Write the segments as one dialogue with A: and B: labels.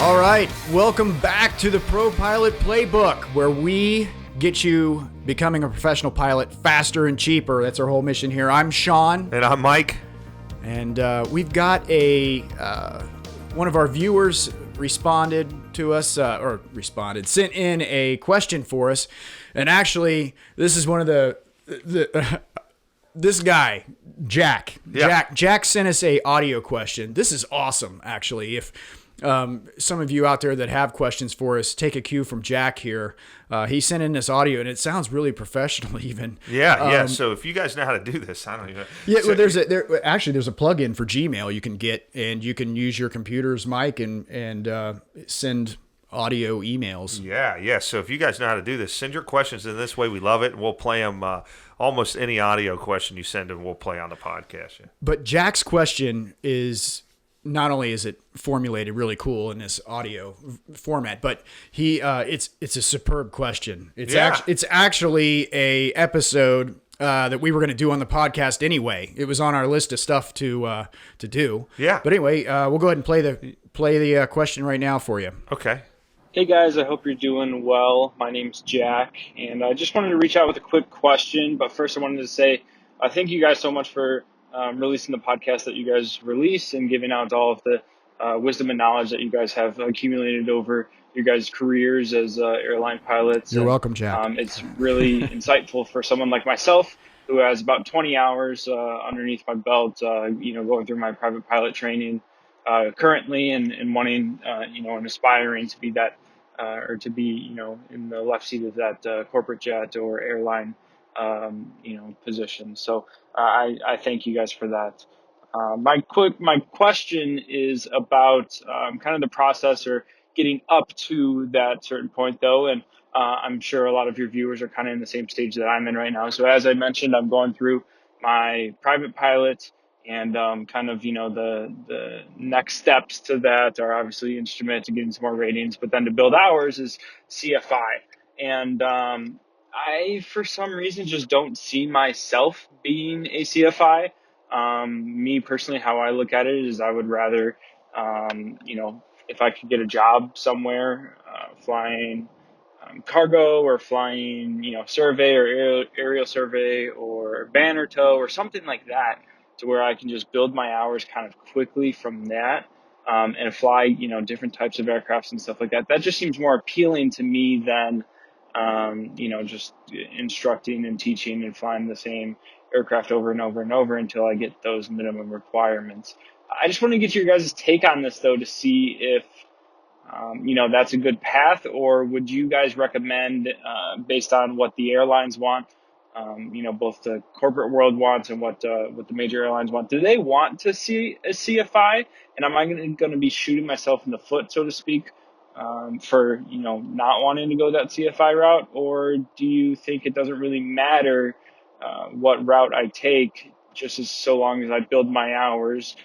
A: All right, welcome back to the Pro-Pilot Playbook, where we get you becoming a professional pilot faster and cheaper. That's our whole mission here. I'm Sean.
B: And I'm Mike.
A: And we've got one of our viewers responded to us, sent in a question for us. And actually, this is one of this guy, Jack.
B: Yeah.
A: Jack sent us a audio question. This is awesome, actually. If some of you out there that have questions for us, take a cue from Jack here. He sent in this audio, and it sounds really professional, even.
B: Yeah. So if you guys know how to do this, I don't even.
A: Yeah. Well, there's a plug-in for Gmail you can get, and you can use your computer's mic and send audio emails.
B: Yeah. So if you guys know how to do this, send your questions in this way. We love it, and we'll play them. Almost any audio question you send in, we'll play on the podcast. Yeah.
A: But Jack's question is. Not only is it formulated really cool in this audio format, but it's a superb question. It's actually a episode that we were going to do on the podcast anyway. It was on our list of stuff to do.
B: Yeah.
A: But anyway, we'll go ahead and play the question right now for you.
B: Okay.
C: Hey guys, I hope you're doing well. My name's Jack, and I just wanted to reach out with a quick question. But first, I wanted to say thank you guys so much for releasing the podcast that you guys release and giving out all of the wisdom and knowledge that you guys have accumulated over your guys' careers as airline pilots.
A: You're welcome, Jack.
C: It's really insightful for someone like myself who has about 20 hours underneath my belt, going through my private pilot training currently and wanting, and aspiring to be that or to be, in the left seat of that corporate jet or airline position. So I thank you guys for that. My question is about kind of the process or getting up to that certain point though. And I'm sure a lot of your viewers are kind of in the same stage that I'm in right now. So as I mentioned, I'm going through my private pilot and kind of, the next steps to that are obviously instrument to getting some more ratings, but then to build hours is CFI. And I, for some reason, just don't see myself being a CFI. Me personally, how I look at it is I would rather, if I could get a job somewhere, flying cargo or flying, survey or aerial survey or banner tow or something like that, to where I can just build my hours kind of quickly from that and fly, different types of aircrafts and stuff like that. That just seems more appealing to me than just instructing and teaching and flying the same aircraft over and over and over until I get those minimum requirements. I just want to get your guys' take on this, though, to see if, that's a good path, or would you guys recommend, based on what the airlines want, both the corporate world wants and what the major airlines want, do they want to see a CFI? And am I going to be shooting myself in the foot, so to speak, for, not wanting to go that CFI route? Or do you think it doesn't really matter what route I take, just as so long as I build my hours,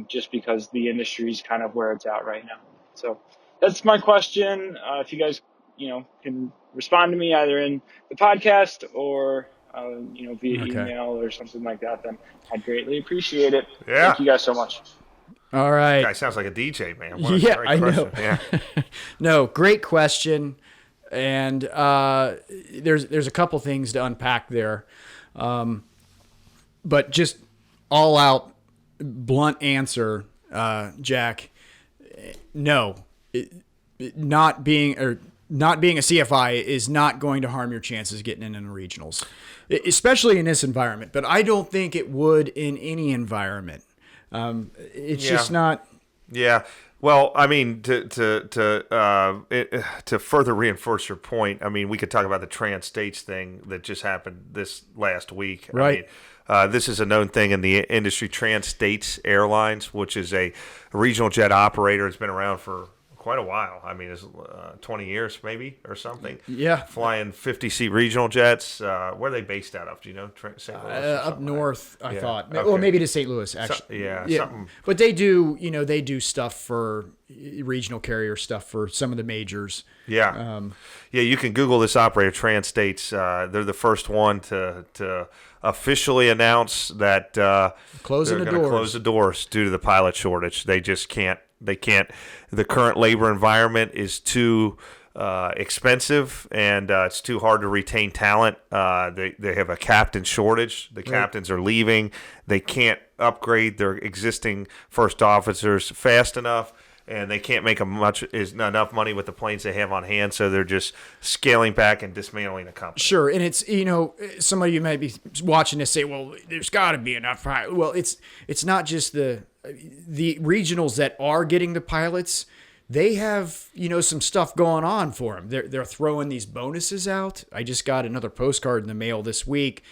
C: just because the industry is kind of where it's at right now? So that's my question. If you guys, can respond to me either in the podcast or, via email or something like that, then I'd greatly appreciate it.
B: Yeah.
C: Thank you guys so much.
A: All right.
B: Guy sounds like a DJ, man.
A: Yeah, I know.
B: Yeah.
A: No, great question. And there's a couple things to unpack there. But just all out blunt answer, Jack, no. Not being a CFI is not going to harm your chances getting in the regionals, especially in this environment. But I don't think it would in any environment. It's just not.
B: Yeah. Well, I mean, to further reinforce your point, I mean, we could talk about the Trans-States thing that just happened this last week.
A: Right.
B: I mean, this is a known thing in the industry. Trans-States Airlines, which is a regional jet operator, has been around for quite a while. I mean, it's 20 years maybe or something.
A: Yeah.
B: Flying 50-seat regional jets. Where are they based out of? Do you know? St. Louis?
A: Up north, I thought.
B: Okay.
A: Well, maybe to St. Louis, actually.
B: Something.
A: But they do stuff for regional carrier stuff for some of the majors.
B: Yeah. You can Google this operator, Trans-States. They're the first one to officially announce that
A: Closing
B: they're
A: the
B: going to
A: doors.
B: close the doors due to the pilot shortage. They just can't They can't. The current labor environment is too expensive, and it's too hard to retain talent. They have a captain shortage. The captains are leaving. They can't upgrade their existing first officers fast enough, and they can't make enough money with the planes they have on hand. So they're just scaling back and dismantling the company.
A: Sure, and it's somebody you might be watching this say, well, there's got to be enough. Well, it's not just the regionals that are getting the pilots. They have, some stuff going on for them. They're throwing these bonuses out. I just got another postcard in the mail this week.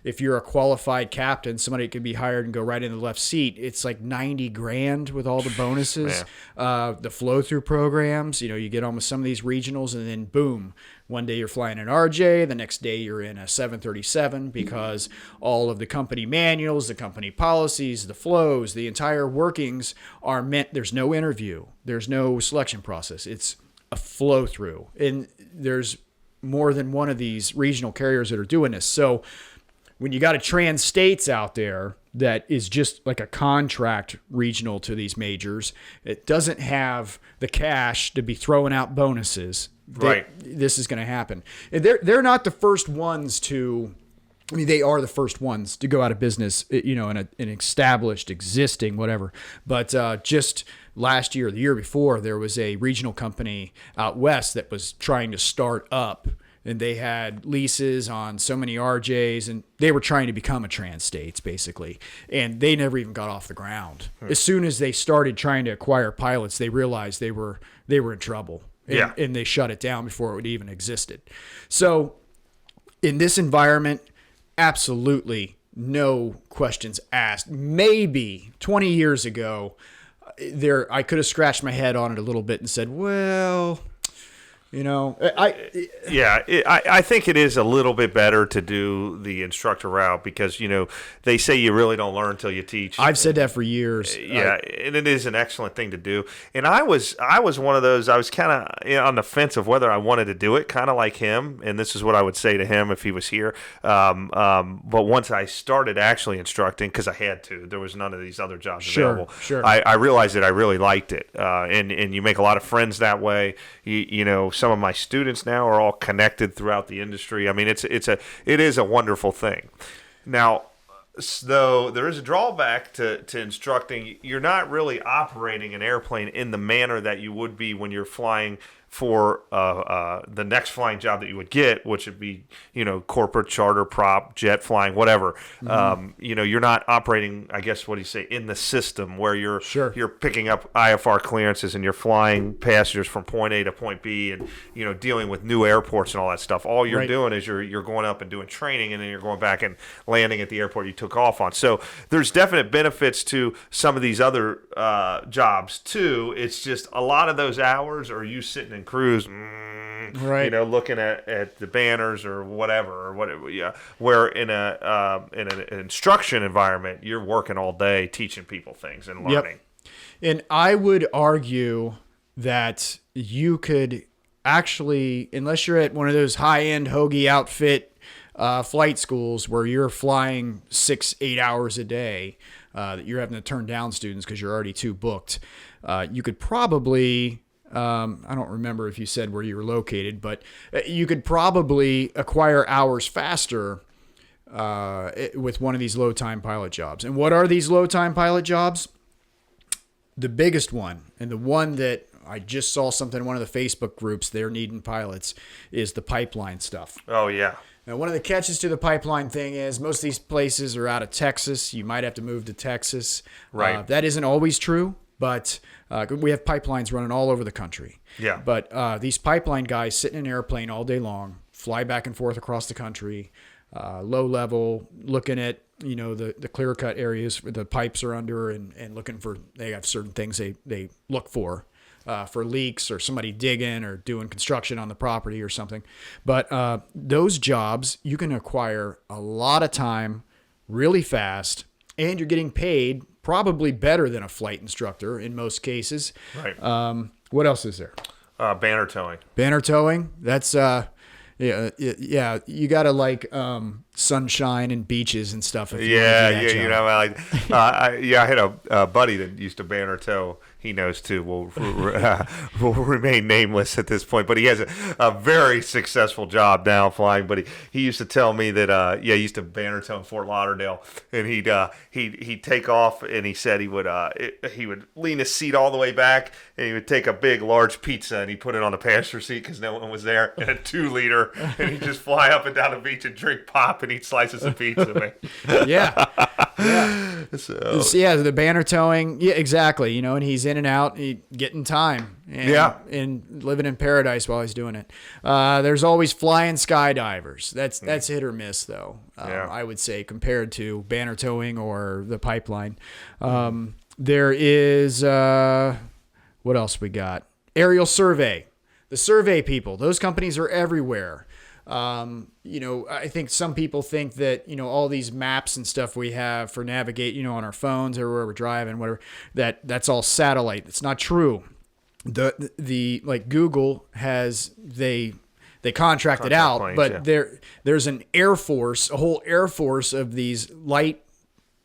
A: If you're a qualified captain, somebody could be hired and go right in the left seat. It's like $90,000 with all the bonuses. The flow through programs, you get on with some of these regionals, and then boom, one day you're flying an RJ, the next day you're in a 737, because all of the company manuals, the company policies, the flows, the entire workings are meant. There's no interview. There's no selection process. It's a flow through. And there's more than one of these regional carriers that are doing this. So when you got a Trans-States out there that is just like a contract regional to these majors, it doesn't have the cash to be throwing out bonuses. This is going to happen. And they're not the first ones to. I mean, they are the first ones to go out of business, in an established, existing, whatever. But just last year, the year before, there was a regional company out west that was trying to start up, and they had leases on so many RJs, and they were trying to become a Trans-States, basically. And they never even got off the ground. As soon as they started trying to acquire pilots, they realized they were in trouble. And they shut it down before it even existed. So in this environment, absolutely no questions asked. Maybe 20 years ago, I could have scratched my head on it a little bit and said, well,
B: I think it is a little bit better to do the instructor route, because they say you really don't learn until you teach.
A: I've said that for years.
B: And it is an excellent thing to do. And I was one of those. I was kind of on the fence of whether I wanted to do it, kind of like him. And this is what I would say to him if he was here. But once I started actually instructing, because I had to, there was none of these other jobs available.
A: Sure.
B: I realized that I really liked it. And you make a lot of friends that way. Some of my students now are all connected throughout the industry. I mean, it is a wonderful thing. Now, though there is a drawback to instructing, you're not really operating an airplane in the manner that you would be when you're flying for the next flying job that you would get, which would be, corporate, charter, prop, jet flying, whatever. Mm-hmm. You're not operating, I guess, what do you say, in the system where you're picking up IFR clearances and you're flying passengers from point A to point B and, dealing with new airports and all that stuff. All you're doing is you're going up and doing training, and then you're going back and landing at the airport you took off on. So there's definite benefits to some of these other jobs too. It's just a lot of those hours are you sitting in cruise, looking at the banners or whatever, where in an instruction environment, you're working all day teaching people things and learning.
A: Yep. And I would argue that you could actually, unless you're at one of those high-end hoagie outfit flight schools where you're flying 6-8 hours a day, that you're having to turn down students because you're already too booked, you could probably... I don't remember if you said where you were located, but you could probably acquire hours faster with one of these low-time pilot jobs. And what are these low-time pilot jobs? The biggest one, and the one that I just saw something in one of the Facebook groups, they're needing pilots, is the pipeline stuff.
B: Oh, yeah.
A: Now, one of the catches to the pipeline thing is most of these places are out of Texas. You might have to move to Texas.
B: Right.
A: That isn't always true. But we have pipelines running all over the country. Yeah. But these pipeline guys sit in an airplane all day long, fly back and forth across the country, low level, looking at the clear cut areas where the pipes are under, and looking for. They have certain things they look for leaks or somebody digging or doing construction on the property or something. But those jobs you can acquire a lot of time, really fast, and you're getting paid probably better than a flight instructor in most cases.
B: Right.
A: What else is there?
B: Banner towing.
A: Banner towing. That's Yeah. You gotta like sunshine and beaches and stuff. If you
B: Yeah,
A: wanna do that
B: yeah,
A: job.
B: I had a buddy that used to banner tow. He knows too. Will remain nameless at this point, but he has a very successful job now flying. But he used to tell me that he used to banner tow in Fort Lauderdale, and he'd take off, and he said he would lean his seat all the way back, and he would take a big large pizza and he put it on the passenger seat because no one was there, and a 2-liter, and he'd just fly up and down the beach and drink pop and eat slices of pizza, man.
A: Yeah.
B: So,
A: Yeah, the banner towing. Yeah, exactly. And he's in and out, getting time. And living in paradise while he's doing it. There's always flying skydivers. That's hit or miss, though. I would say compared to banner towing or the pipeline. There is what else we got? Aerial survey. The survey people. Those companies are everywhere. I think some people think that, all these maps and stuff we have for navigate, on our phones or where we're driving, whatever, that's all satellite. It's not true. The like Google has, they contracted out, planes, but there's an Air Force, a whole Air Force of these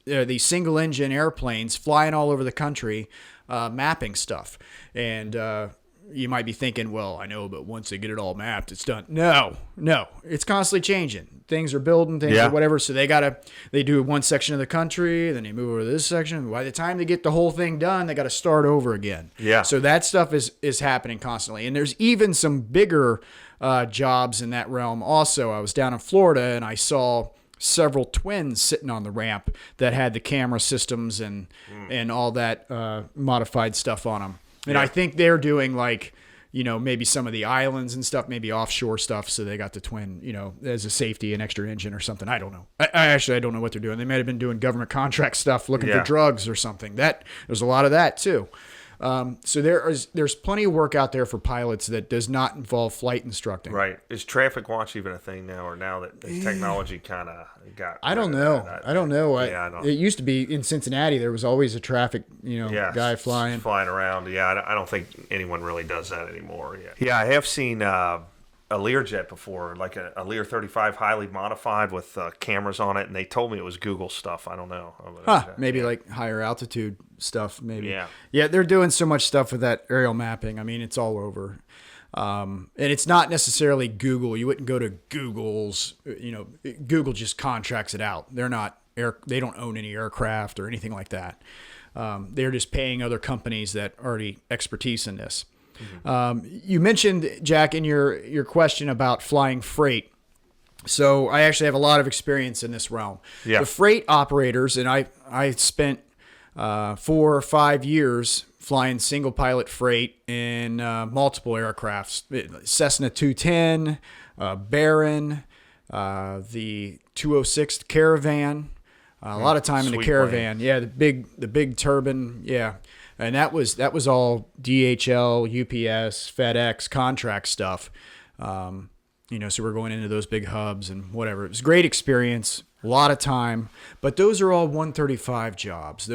A: these single engine airplanes flying all over the country, mapping stuff. And, you might be thinking, well, I know, but once they get it all mapped, it's done. No, it's constantly changing. Things are building, or whatever. So they do one section of the country, then they move over to this section. By the time they get the whole thing done, they got to start over again.
B: Yeah.
A: So that stuff is happening constantly. And there's even some bigger jobs in that realm. Also, I was down in Florida and I saw several twins sitting on the ramp that had the camera systems and all that modified stuff on them. And I think they're doing like, maybe some of the islands and stuff, maybe offshore stuff. So they got the twin, as a safety, an extra engine or something. I don't know. I don't know what they're doing. They might have been doing government contract stuff, looking for drugs or something. There's a lot of that too. So there's plenty of work out there for pilots that does not involve flight instructing.
B: Right. Is traffic watch even a thing now, or now that technology kind of got?
A: I don't know. I don't know.
B: It
A: used to be in Cincinnati. There was always a traffic, guy flying
B: around. Yeah, I don't think anyone really does that anymore. Yeah, I have seen a Learjet before, like a Lear 35 highly modified with cameras on it, and they told me it was Google stuff. I don't know.
A: Maybe like higher altitude stuff, maybe.
B: Yeah,
A: they're doing so much stuff with that aerial mapping. I mean, it's all over. And it's not necessarily Google. You wouldn't go to Google's, Google just contracts it out. They don't own any aircraft or anything like that. They're just paying other companies that already expertise in this. Mm-hmm. You mentioned, Jack, in your question about flying freight. So I actually have a lot of experience in this realm.
B: Yeah.
A: The freight operators, and I spent 4 or 5 years flying single pilot freight in multiple aircrafts. Cessna 210, Baron, the 206 Caravan. A lot of time in the Caravan. Plane. Yeah, the big turbine. Yeah. And that was all DHL, UPS, FedEx contract stuff. So we're going into those big hubs and whatever. It was a great experience, a lot of time, but those are all 135 jobs.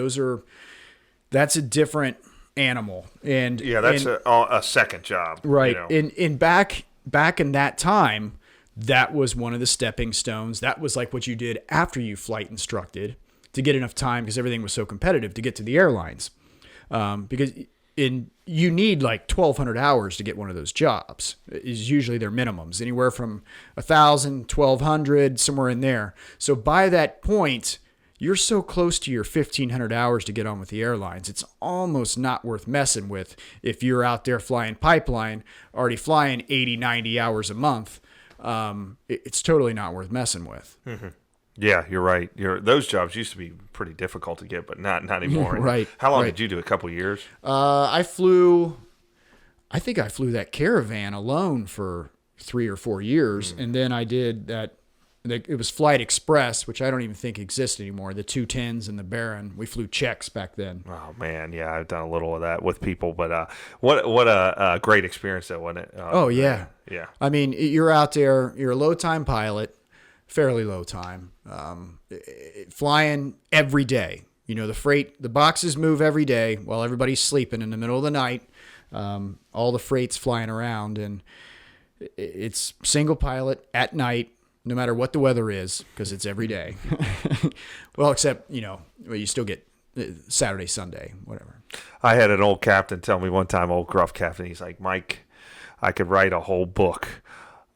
A: That's a different animal. And
B: that's a second job.
A: Right. And back in that time, that was one of the stepping stones. That was like what you did after you flight instructed to get enough time, because everything was so competitive, to get to the airlines. Because you need like 1,200 hours to get one of those jobs is usually their minimums, anywhere from 1,000, 1,200, somewhere in there. So by that point, you're so close to your 1,500 hours to get on with the airlines. It's almost not worth messing with if you're out there flying pipeline, already flying 80, 90 hours a month. It's totally not worth messing with.
B: Mm-hmm. Yeah, you're right. Those jobs used to be pretty difficult to get, but not anymore.
A: Right.
B: How long did you do? A couple of years?
A: I think I flew that Caravan alone for 3 or 4 years. And then I did that. It was Flight Express, which I don't even think exists anymore. The 210s and the Baron. We flew checks back then.
B: Oh man, yeah, I've done a little of that with people, but what a great experience that, wasn't it?
A: Yeah. I mean, you're out there. You're a low time pilot, fairly low time, flying every day. The boxes move every day while everybody's sleeping in the middle of the night. All the freight's flying around, and it's single pilot at night, no matter what the weather is, because it's every day. Well, except, you still get Saturday, Sunday, whatever.
B: I had an old captain tell me one time, old gruff captain, he's like, Mike, I could write a whole book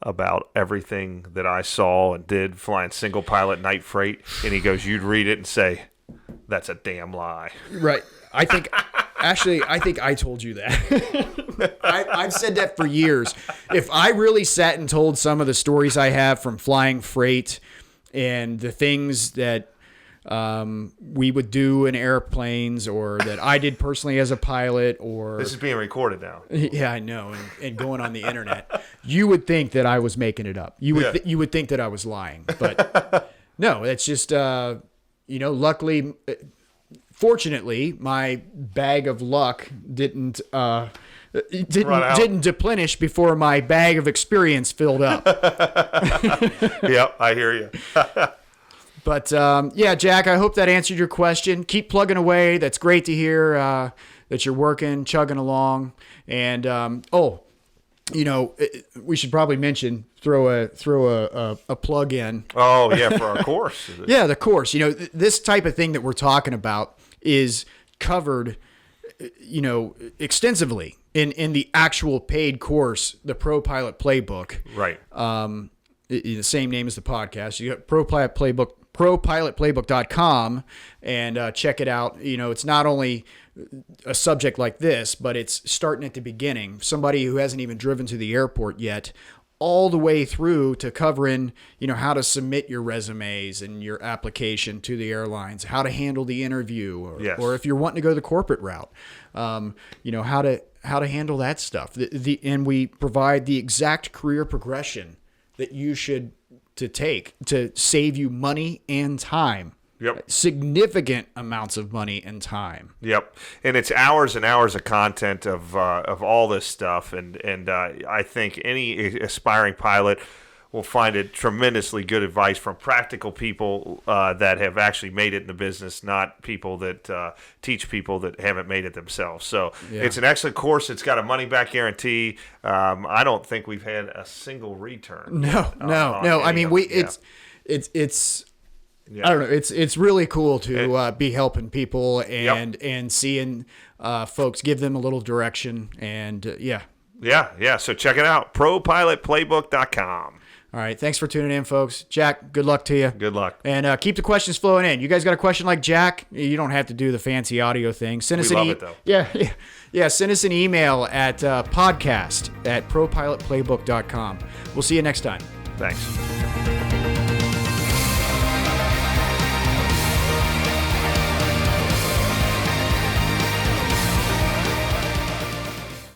B: about everything that I saw and did flying single pilot night freight. And he goes, you'd read it and say, that's a damn lie.
A: Right. I think I told you that. I've said that for years. If I really sat and told some of the stories I have from flying freight and the things that we would do in airplanes, or that I did personally as a pilot, or
B: this is being recorded now.
A: Yeah, I know, and going on the internet, you would think that I was making it up. You would think that I was lying, but no, it's just luckily, fortunately, my bag of luck didn't deplenish before my bag of experience filled up.
B: Yep, I hear you.
A: But, Jack, I hope that answered your question. Keep plugging away. That's great to hear that you're working, chugging along. And, we should probably mention, throw a plug in.
B: Oh, yeah, for our course.
A: Yeah, the course. This type of thing that we're talking about is covered, extensively in the actual paid course, the Pro-Pilot Playbook.
B: Right.
A: The same name as the podcast. You got Pro-Pilot Playbook, Pro-Pilot Playbook.com, and check it out. It's not only a subject like this, but it's starting at the beginning. Somebody who hasn't even driven to the airport yet, all the way through to covering, how to submit your resumes and your application to the airlines, how to handle the interview, or if you're wanting to go the corporate route, how to handle that stuff. And we provide the exact career progression that you should to take to save you money and time.
B: Yep.
A: Significant amounts of money and time.
B: Yep. And it's hours and hours of content of all this stuff. And I think any aspiring pilot will find it tremendously good advice from practical people that have actually made it in the business, not people that teach people that haven't made it themselves. So It's an excellent course. It's got a money-back guarantee. I don't think we've had a single return.
A: No. I mean, it's I don't know. It's really cool to be helping people and seeing folks, give them a little direction. And
B: Yeah. So check it out. ProPilotPlaybook.com.
A: All right. Thanks for tuning in, folks. Jack, good luck to you.
B: Good luck.
A: And keep the questions flowing in. You guys got a question like Jack? You don't have to do the fancy audio thing. Send us
B: we love it, though.
A: Yeah. Send us an email at podcast@ProPilotPlaybook.com. We'll see you next time.
B: Thanks.